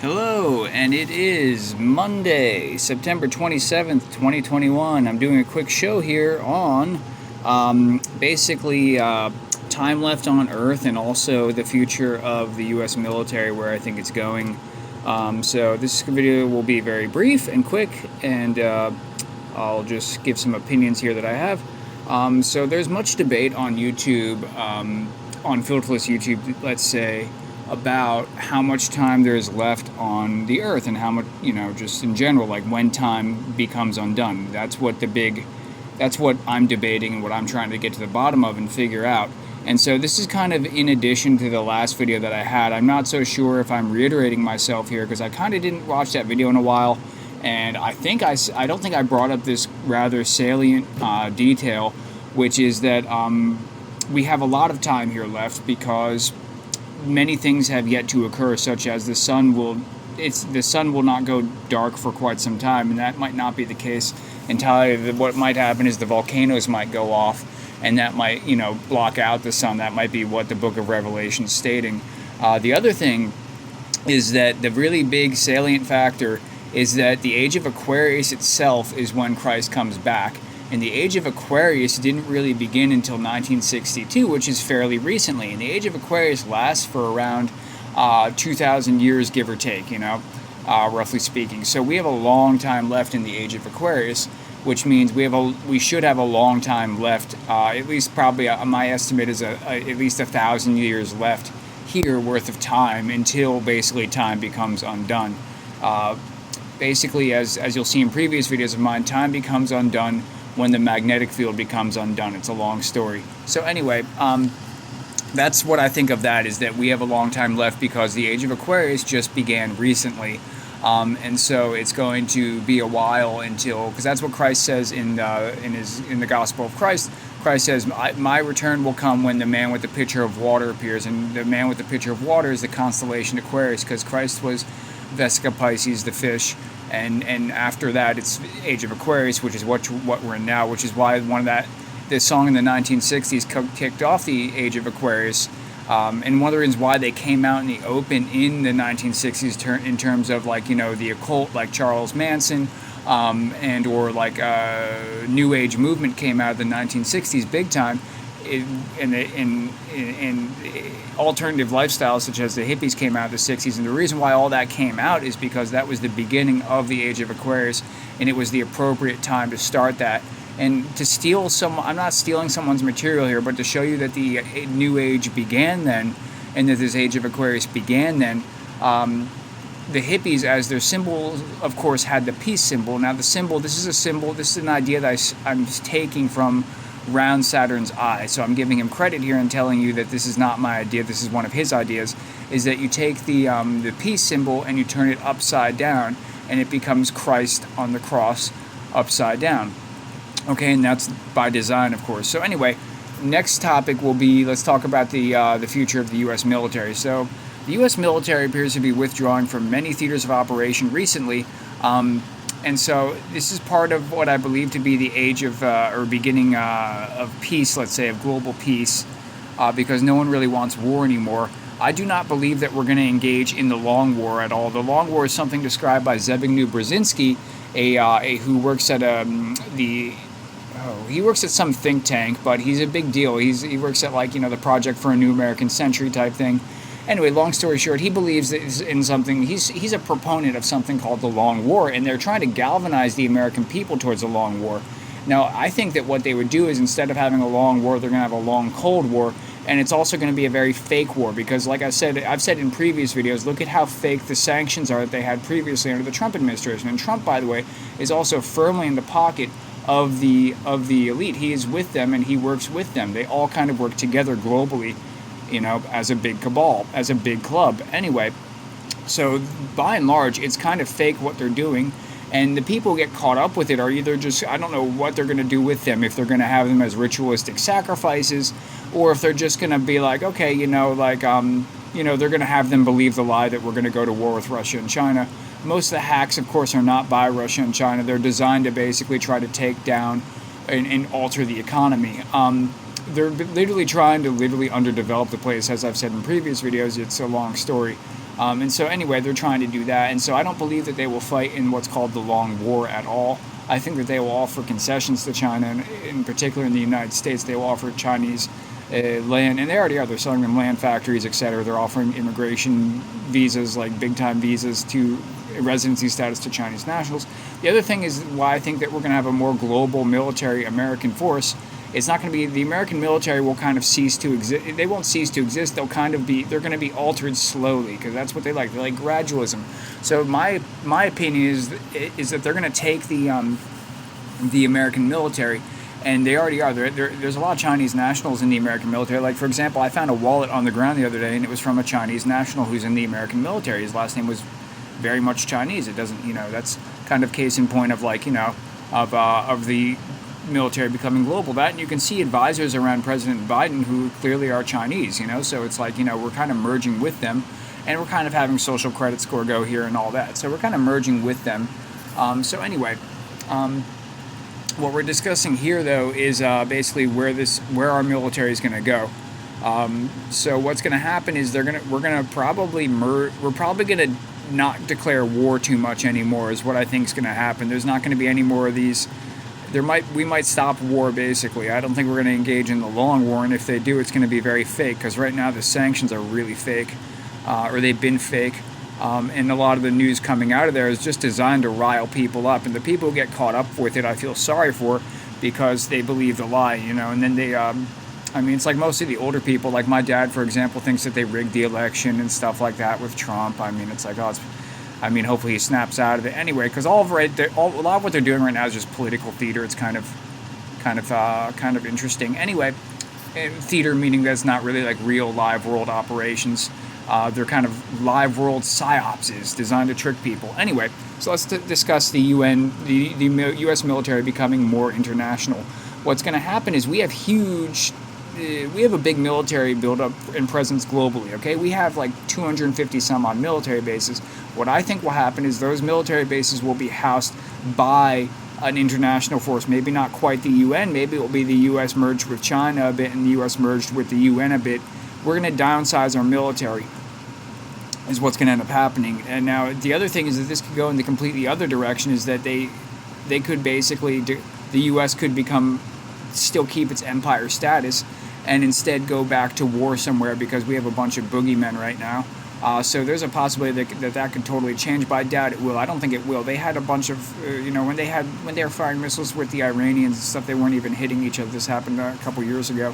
Hello, and it is Monday, September 27th, 2021. I'm doing a quick show here on basically time left on Earth and also the future of the U.S. military, where I think it's going. So this video will be very brief and quick, and I'll just give some opinions here that I have. So there's much debate on YouTube, on filterless YouTube, let's say, about how much time there is left on the Earth and how much, just in general, like when time becomes undone. That's what I'm debating and what I'm trying to get to the bottom of and figure out. And so this is kind of in addition to the last video that I had. I'm not so sure if I'm reiterating myself here because I kind of didn't watch that video in a while. And I don't think I brought up this rather salient detail, which is that we have a lot of time here left because many things have yet to occur, such as the sun will not go dark for quite some time, and that might not be the case entirely. What might happen is the volcanoes might go off, and that might block out the sun. That might be what the Book of Revelation is stating. The other thing is that the really big salient factor is that the age of Aquarius itself is when Christ comes back. And the age of Aquarius didn't really begin until 1962, which is fairly recently. And the age of Aquarius lasts for around 2,000 years, give or take, roughly speaking. So we have a long time left in the age of Aquarius, which means we should have a long time left. At least probably my estimate is at least 1,000 years left here worth of time until basically time becomes undone. Basically, as you'll see in previous videos of mine, time becomes undone when the magnetic field becomes undone. It's a long story. So anyway, that's what I think of that, is that we have a long time left because the age of Aquarius just began recently. And so it's going to be a while until, because that's what Christ says in the Gospel of Christ. Christ says, my return will come when the man with the pitcher of water appears. And the man with the pitcher of water is the constellation Aquarius, because Christ was Vesica Pisces, the fish. And after that, it's Age of Aquarius, which is what we're in now, which is why this song in the 1960s kicked off the Age of Aquarius. And one of the reasons why they came out in the open in the 1960s in terms of the occult, like Charles Manson, and or New Age movement came out of the 1960s big time. In alternative lifestyles such as the hippies came out of the 60s, and the reason why all that came out is because that was the beginning of the Age of Aquarius, and it was the appropriate time to start that. And to I'm not stealing someone's material here, but to show you that the New Age began then, and that this Age of Aquarius began then. The hippies, as their symbol, of course, had the peace symbol. Now this is an idea that I'm taking from Round Saturn's Eye. So I'm giving him credit here and telling you that this is not my idea, this is one of his ideas, is that you take the peace symbol and you turn it upside down, and it becomes Christ on the cross upside down. Okay, and that's by design, of course. So anyway, next topic will be, let's talk about the future of the U.S. military. So the U.S. military appears to be withdrawing from many theaters of operation recently. And so this is part of what I believe to be the age of, or beginning of peace, let's say, of global peace, because no one really wants war anymore. I do not believe that we're going to engage in the long war at all. The long war is something described by Zbigniew Brzezinski, who works at he works at some think tank, but he's a big deal. He works at the Project for a New American Century type thing. Anyway, long story short, he believes in something. He's a proponent of something called the Long War, and they're trying to galvanize the American people towards the Long War. Now, I think that what they would do is, instead of having a long war, they're going to have a long Cold War, and it's also going to be a very fake war, because like I've said in previous videos, look at how fake the sanctions are that they had previously under the Trump administration. And Trump, by the way, is also firmly in the pocket of the elite. He is with them, and he works with them. They all kind of work together globally, as a big cabal, as a big club. Anyway, so by and large, it's kind of fake what they're doing, and the people who get caught up with it are either just, I don't know what they're going to do with them, if they're going to have them as ritualistic sacrifices, or if they're just going to be like, okay, they're going to have them believe the lie that we're going to go to war with Russia and China. Most of the hacks, of course, are not by Russia and China. They're designed to basically try to take down and alter the economy. they're literally trying to underdevelop the place. As I've said in previous videos, it's a long story. And so anyway, they're trying to do that. And so I don't believe that they will fight in what's called the Long War at all. I think that they will offer concessions to China, and in particular in the United States, they will offer Chinese land, and they already are. They're selling them land factories, etc. They're offering immigration visas, like big-time visas to residency status to Chinese nationals. The other thing is why I think that we're going to have a more global military American force. It's not going to be, the American military will kind of cease to exist. They won't cease to exist. They're going to be altered slowly, because that's what they like. They like gradualism. So my opinion is that they're going to take the American military, and they already are. There's a lot of Chinese nationals in the American military. Like, for example, I found a wallet on the ground the other day, and it was from a Chinese national who's in the American military. His last name was very much Chinese. It doesn't, that's kind of case in point of, like, of the military becoming global. That, and you can see advisors around President Biden who clearly are Chinese, so it's like, we're kind of merging with them, and we're kind of having social credit score go here and all that. So we're kind of merging with them. So anyway, what we're discussing here, though, is basically where our military is going to go. So what's going to happen is we're probably going to not declare war too much anymore. Is what I think is going to happen. There's not going to be any more of these. We might stop war, basically. I don't think we're going to engage in the long war, and if they do, it's going to be very fake, because right now the sanctions are really fake, or they've been fake. And a lot of the news coming out of there is just designed to rile people up. And the people who get caught up with it, I feel sorry for, because they believe the lie, And then they, it's like mostly the older people. Like my dad, for example, thinks that they rigged the election and stuff like that with Trump. It's like, hopefully he snaps out of it. Anyway, because a lot of what they're doing right now is just political theater. It's kind of interesting. Anyway, theater meaning that it's not really like real live world operations. They're kind of live world psyopses designed to trick people. Anyway, so let's discuss the UN, the U.S. military becoming more international. What's going to happen is we have a big military buildup and presence globally, okay? We have like 250 some odd military bases. What I think will happen is those military bases will be housed by an international force. Maybe not quite the UN, maybe it will be the U.S. merged with China a bit and the U.S. merged with the UN a bit. We're going to downsize our military, is what's going to end up happening. And now the other thing is that this could go in the completely other direction, is that they could basically, the U.S. could still keep its empire status and instead go back to war somewhere, because we have a bunch of boogeymen right now. So there's a possibility that could totally change, but I doubt it will. I don't think it will. They had a bunch of, when they were firing missiles with the Iranians and stuff, they weren't even hitting each other. This happened a couple years ago.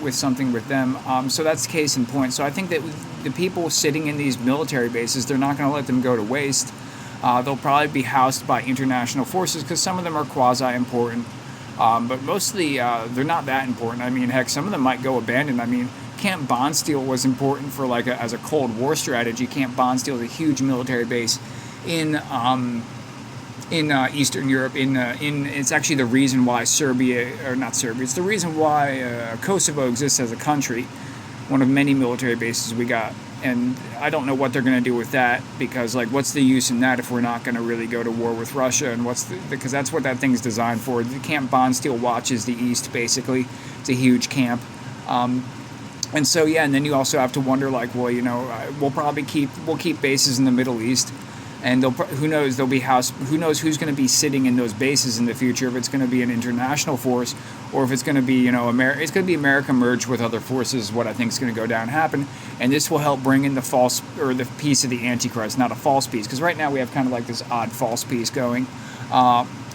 With something with them. So that's the case in point. So I think that the people sitting in these military bases, they're not going to let them go to waste. They'll probably be housed by international forces, because some of them are quasi-important. But mostly they're not that important. Heck, some of them might go abandoned. Camp Bondsteel was important for as a Cold War strategy. Camp Bondsteel is a huge military base in Eastern Europe. It's actually the reason why it's the reason why Kosovo exists as a country. One of many military bases we got, and I don't know what they're going to do with that, because what's the use in that if we're not going to really go to war with Russia? And because that's what that thing's designed for. The Camp Bondsteel watches the East, basically. It's a huge camp. And so and then you also have to wonder, we'll keep bases in the Middle East. And who knows who's going to be sitting in those bases in the future, if it's going to be an international force, or if it's going to be, it's going to be America merged with other forces, is what I think is going to go down and happen. And this will help bring in the piece of the Antichrist, not a false piece, because right now we have kind of like this odd false piece going,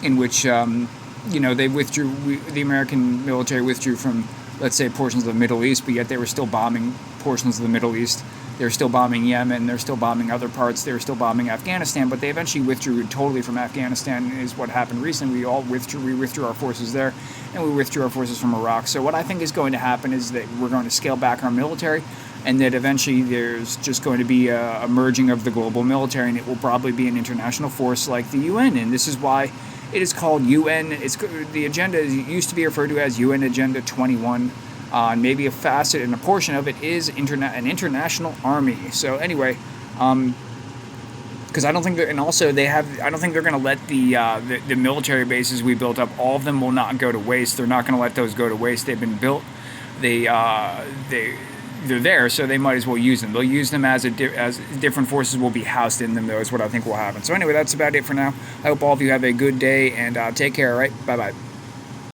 in which, they withdrew, the American military withdrew from, let's say, portions of the Middle East, but yet they were still bombing portions of the Middle East. They're still bombing Yemen, they're still bombing other parts, they're still bombing Afghanistan, but they eventually withdrew totally from Afghanistan, is what happened recently. We withdrew our forces there, and we withdrew our forces from Iraq. So what I think is going to happen is that we're going to scale back our military, and that eventually there's just going to be a merging of the global military, and it will probably be an international force like the UN, and this is why it is called UN. The agenda used to be referred to as UN Agenda 21. And maybe a facet and a portion of it is an international army. So anyway, because I don't think and also I don't think they're going to let the military bases we built up, all of them will not go to waste. They're not going to let those go to waste. They've been built. They're there, so they might as well use them. They'll use them as different forces will be housed in them, though, is what I think will happen. So anyway, that's about it for now. I hope all of you have a good day, and take care, all right? Bye-bye.